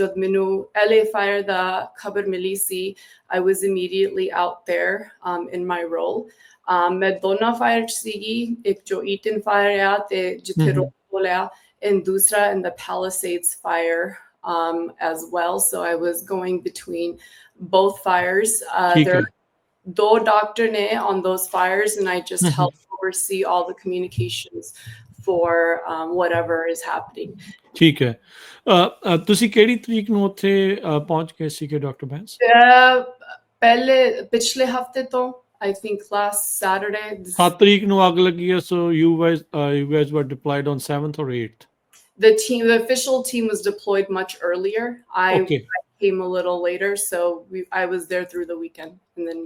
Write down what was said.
ਜਦ ਮੈਨੂੰ LA fire ਦਾ ਖਬਰ ਮਿਲੀ ਸੀ, I was immediately out there in my role. ਮੈਂ ਦੋਨਾਂ fire 'ਚ ਸੀਗੀ, ਇੱਕ ਜੋ Eaton fire ਆ ਤੇ ਜਿੱਥੇ ਰੋਲ ਆ, and ਦੂਸਰਾ in the Palisades fire as well. So I was going between both fires. There are ਦੋ doctor ਨੇ on those fires, and I just helped oversee all the communications for whatever is happening. ਠੀਕ ਹੈ। ਤੁਸੀਂ ਕਿਹੜੀ ਤਰੀਕ ਨੂੰ ਉੱਥੇ ਪਹੁੰਚ ਗਏ ਸੀਗੇ ਡਾਕਟਰ ਬੈਂਸ? ਪਿਛਲੇ ਹਫਤੇ ਤੋਂ, I think last Saturday. 7 ਤਰੀਕ ਨੂੰ ਅੱਗ ਲੱਗੀ ਹੈ, so you guys were deployed on 7th or 8th? The official team was deployed much earlier. I came a little later, so I was there through the weekend, and then